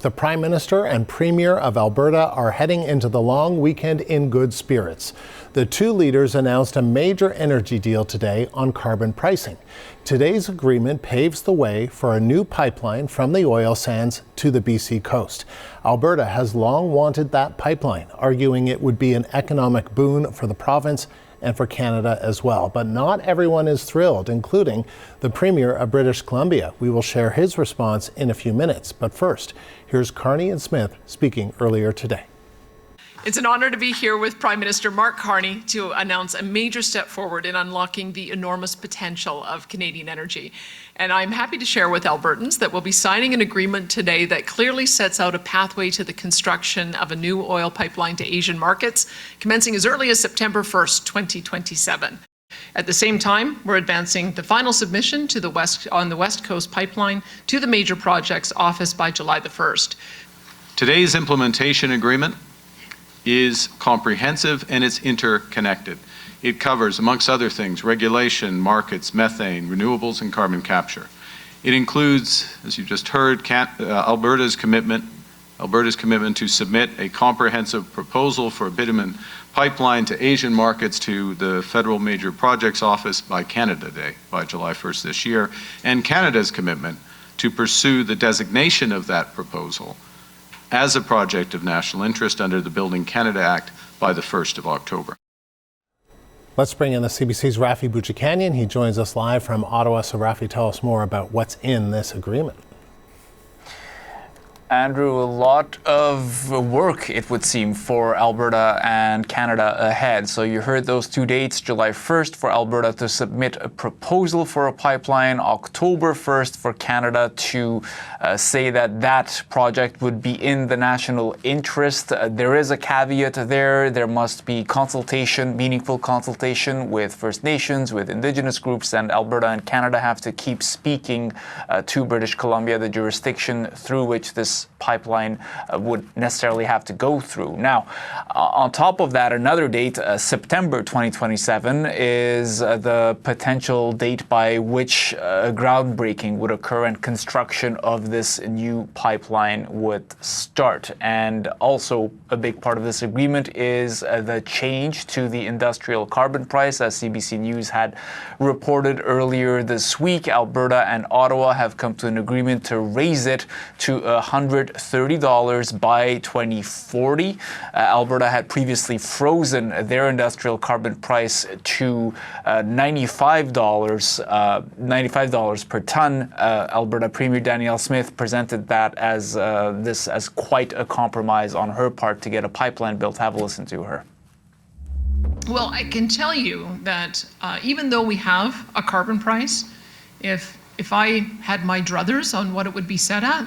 The Prime Minister and Premier of Alberta are heading into the long weekend in good spirits. The two leaders announced a major energy deal today on carbon pricing. Today's agreement paves the way for a new pipeline from the oil sands to the BC coast. Alberta has long wanted that pipeline, arguing it would be an economic boon for the province and for Canada as well. But not everyone is thrilled, including the Premier of British Columbia. We will share his response in a few minutes. But first, here's Carney and Smith speaking earlier today. It's an honor to be here with Prime Minister Mark Carney to announce a major step forward in unlocking the enormous potential of Canadian energy. And I'm happy to share with Albertans that we'll be signing an agreement today that clearly sets out a pathway to the construction of a new oil pipeline to Asian markets, commencing as early as September 1st, 2027. At the same time, we're advancing the final submission to the West Coast Pipeline to the Major Projects Office by July the 1st. Today's implementation agreement is comprehensive and it's interconnected. It covers, amongst other things, regulation, markets, methane, renewables, and carbon capture. It includes, as you've just heard, Alberta's commitment to submit a comprehensive proposal for a bitumen pipeline to Asian markets to the Federal Major Projects Office by Canada Day, by July 1st this year, and Canada's commitment to pursue the designation of that proposal as a project of national interest under the Building Canada Act by the 1st of October. Let's bring in the CBC's Rafi Bouchikanian. He joins us live from Ottawa. So Rafi, tell us more about what's in this agreement. Andrew, a lot of work, it would seem, for Alberta and Canada ahead. So you heard those two dates, July 1st for Alberta to submit a proposal for a pipeline, October 1st for Canada to say that that project would be in the national interest. There is a caveat there. There must be consultation, meaningful consultation with First Nations, with Indigenous groups, and Alberta and Canada have to keep speaking to British Columbia, the jurisdiction through which this pipeline would necessarily have to go through. Now, on top of that, another date, September 2027, is the potential date by which groundbreaking would occur and construction of this new pipeline would start. And also a big part of this agreement is the change to the industrial carbon price. As CBC News had reported earlier this week, Alberta and Ottawa have come to an agreement to raise it to $130 by 2040. Alberta had previously frozen their industrial carbon price to $95 per ton. Alberta Premier Danielle Smith presented that as quite a compromise on her part to get a pipeline built. Have a listen to her. Well, I can tell you that even though we have a carbon price, if I had my druthers on what it would be set at,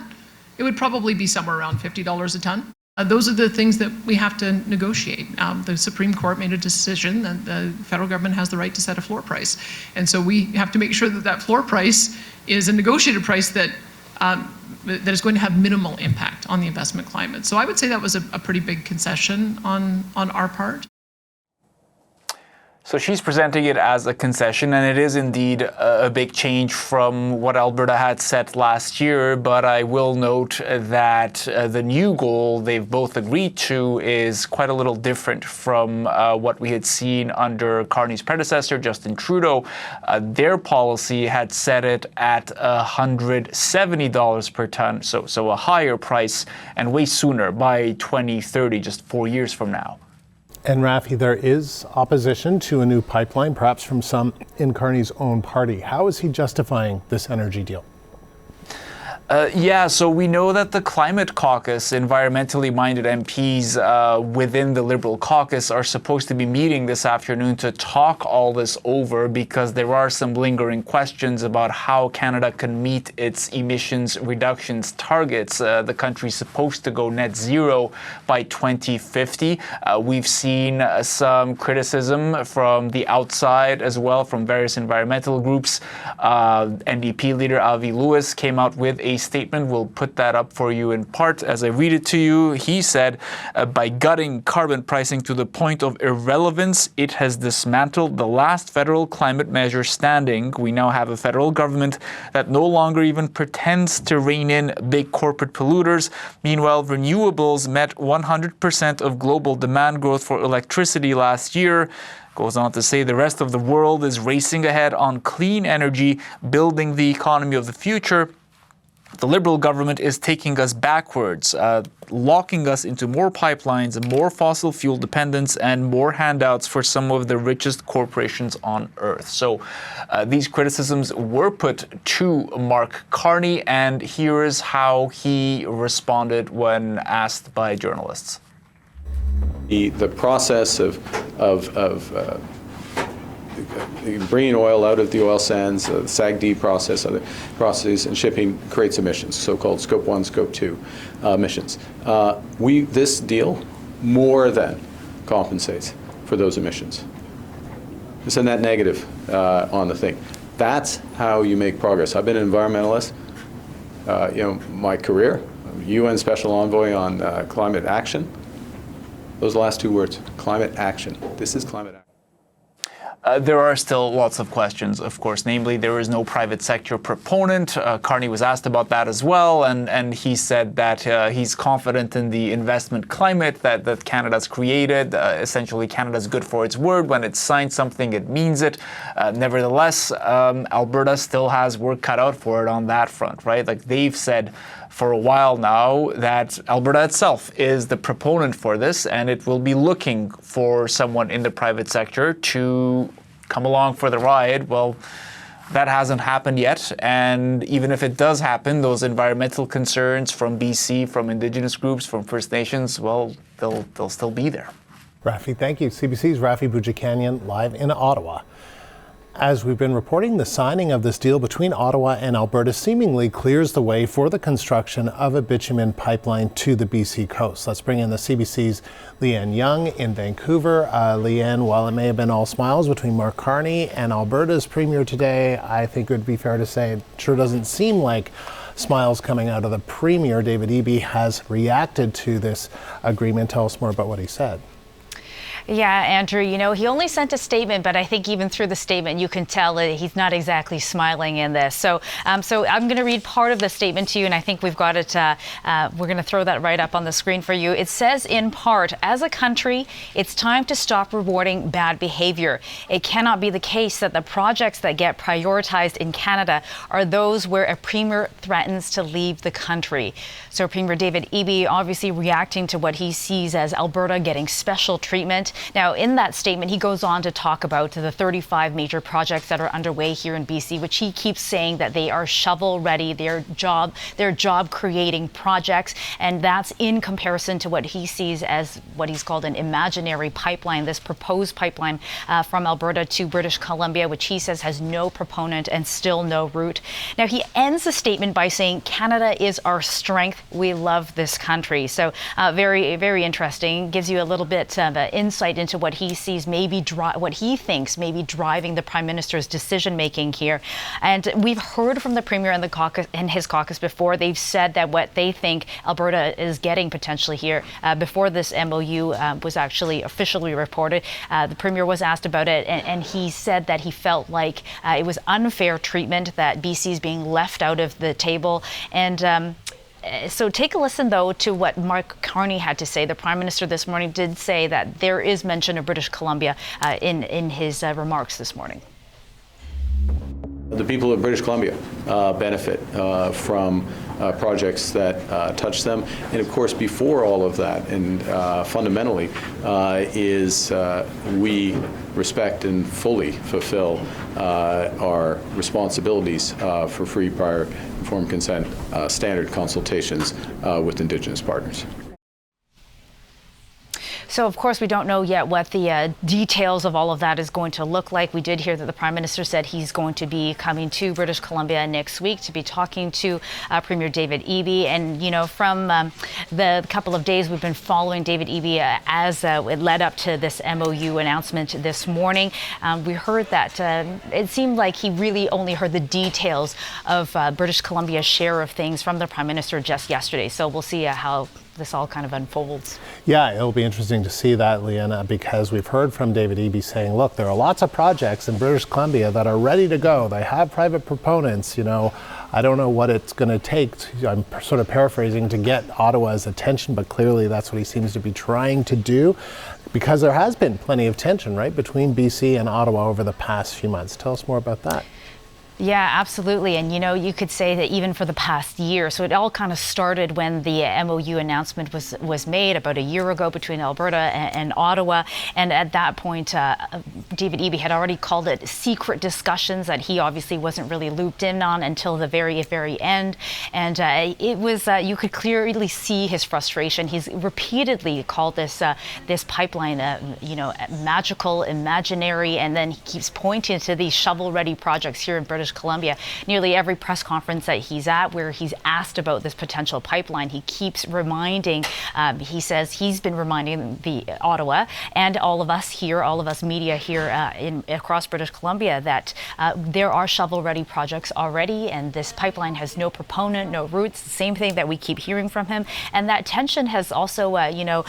it would probably be somewhere around $50 a ton. Those are the things that we have to negotiate. The Supreme Court made a decision that the federal government has the right to set a floor price. And so we have to make sure that that floor price is a negotiated price that is going to have minimal impact on the investment climate. So I would say that was a pretty big concession on our part. So she's presenting it as a concession, and it is indeed a big change from what Alberta had set last year. But I will note that the new goal they've both agreed to is quite a little different from what we had seen under Carney's predecessor, Justin Trudeau. Their policy had set it at $170 per ton, so a higher price, and way sooner, by 2030, just 4 years from now. And Rafi, there is opposition to a new pipeline, perhaps from some in Carney's own party. How is he justifying this energy deal? So we know that the Climate Caucus, environmentally minded MPs within the Liberal caucus, are supposed to be meeting this afternoon to talk all this over because there are some lingering questions about how Canada can meet its emissions reductions targets. The country's supposed to go net zero by 2050. We've seen some criticism from the outside as well, from various environmental groups. NDP leader Avi Lewis came out with a Carney's statement. We'll put that up for you in part as I read it to you. He said, by gutting carbon pricing to the point of irrelevance, it has dismantled the last federal climate measure standing. We now have a federal government that no longer even pretends to rein in big corporate polluters. Meanwhile, renewables met 100% of global demand growth for electricity last year. Goes on to say the rest of the world is racing ahead on clean energy, building the economy of the future. The Liberal government is taking us backwards, locking us into more pipelines, more fossil fuel dependence, and more handouts for some of the richest corporations on earth. So these criticisms were put to Mark Carney, and here is how he responded when asked by journalists. The process of bringing oil out of the oil sands, the SAGD process, other processes, and shipping creates emissions, so-called Scope 1, Scope 2 emissions. This deal more than compensates for those emissions. It's a net negative on the thing. That's how you make progress. I've been an environmentalist, my career, UN Special Envoy on climate action. Those last two words, climate action. This is climate action. There are still lots of questions, of course. Namely, there is no private sector proponent. Carney was asked about that as well, and he said that he's confident in the investment climate that Canada's created. Essentially, Canada's good for its word. When it signs something, it means it. Nevertheless, Alberta still has work cut out for it on that front, right? Like they've said for a while now that Alberta itself is the proponent for this, and it will be looking for someone in the private sector to come along for the ride. Well, that hasn't happened yet, and even if it does happen, those environmental concerns from BC, from Indigenous groups, from First Nations, well, they'll still be there. Rafi, thank you. CBC's Rafi Boudjikanian live in Ottawa. As we've been reporting, the signing of this deal between Ottawa and Alberta seemingly clears the way for the construction of a bitumen pipeline to the BC coast. Let's bring in the CBC's Leanne Young in Vancouver. Leanne, while it may have been all smiles between Mark Carney and Alberta's Premier today, I think it would be fair to say it sure doesn't seem like smiles coming out of the Premier. David Eby has reacted to this agreement. Tell us more about what he said. Yeah, Andrew, he only sent a statement, but I think even through the statement, you can tell that he's not exactly smiling in this. So I'm going to read part of the statement to you, and I think we've got it. We're going to throw that right up on the screen for you. It says, in part, as a country, it's time to stop rewarding bad behavior. It cannot be the case that the projects that get prioritized in Canada are those where a premier threatens to leave the country. So Premier David Eby obviously reacting to what he sees as Alberta getting special treatment. Now, in that statement, he goes on to talk about the 35 major projects that are underway here in BC, which he keeps saying that they are shovel ready, they're job creating projects. And that's in comparison to what he sees as what he's called an imaginary pipeline, this proposed pipeline from Alberta to British Columbia, which he says has no proponent and still no route. Now, he ends the statement by saying, Canada is our strength. We love this country. So very, very interesting. Gives you a little bit of insight into what he sees what he thinks may be driving the Prime Minister's decision making here. And we've heard from the Premier and the caucus and his caucus before. They've said that what they think Alberta is getting potentially here before this MOU was actually officially reported. The Premier was asked about it, and he said that he felt like it was unfair treatment, that BC is being left out of the table. And so take a listen, though, to what Mark Carney had to say. The Prime Minister this morning did say that there is mention of British Columbia in his remarks this morning. The people of British Columbia benefit from projects that touch them. And of course, before all of that, and fundamentally, is we respect and fully fulfill our responsibilities for free, prior, informed consent, standard consultations with Indigenous partners. So, of course, we don't know yet what the details of all of that is going to look like. We did hear that the Prime Minister said he's going to be coming to British Columbia next week to be talking to Premier David Eby. And, you know, from the couple of days we've been following David Eby as it led up to this MOU announcement this morning, we heard that it seemed like he really only heard the details of British Columbia's share of things from the Prime Minister just yesterday. So we'll see how this all kind of unfolds. Yeah, it'll be interesting to see that, Leanna, because we've heard from David Eby saying, look, there are lots of projects in British Columbia that are ready to go. They have private proponents. You know, I don't know what it's going to take. I'm sort of paraphrasing, to get Ottawa's attention, but clearly that's what he seems to be trying to do, because there has been plenty of tension, right, between BC and Ottawa over the past few months. Tell us more about that. Yeah, absolutely. And, you know, you could say that even for the past year. So it all kind of started when the MOU announcement was made about a year ago between Alberta and Ottawa. And at that point, David Eby had already called it secret discussions that he obviously wasn't really looped in on until the very end. And it was, you could clearly see his frustration. He's repeatedly called this pipeline, you know, magical, imaginary, and then he keeps pointing to these shovel-ready projects here in British Columbia. Nearly every press conference that he's at where he's asked about this potential pipeline, he keeps reminding, he says he's been reminding the Ottawa and all of us here, all of us media here across British Columbia, that there are shovel-ready projects already, and this pipeline has no proponent, no roots, the same thing that we keep hearing from him. And that tension has also, you know,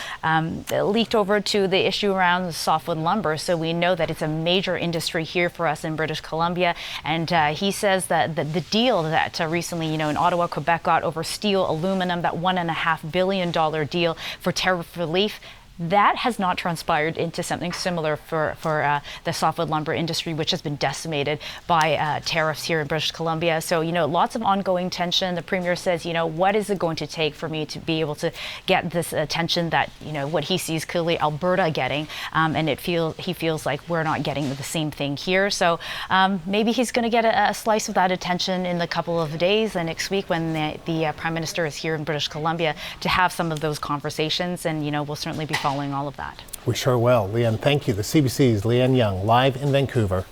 leaked over to the issue around softwood lumber. So we know that it's a major industry here for us in British Columbia. And he says that the deal that recently, you know, in Ottawa, Quebec got over steel, aluminum, that $1.5 billion deal for tariff relief, that has not transpired into something similar for the softwood lumber industry, which has been decimated by tariffs here in British Columbia. So, you know, lots of ongoing tension. The Premier says, you know, what is it going to take for me to be able to get this attention that, you know, what he sees clearly Alberta getting, and he feels like we're not getting the same thing here. So maybe he's going to get a slice of that attention in a couple of days and next week when the Prime Minister is here in British Columbia to have some of those conversations. And, you know, we'll certainly be following all of that. We sure will. Leanne, thank you. The CBC's Leanne Young, live in Vancouver.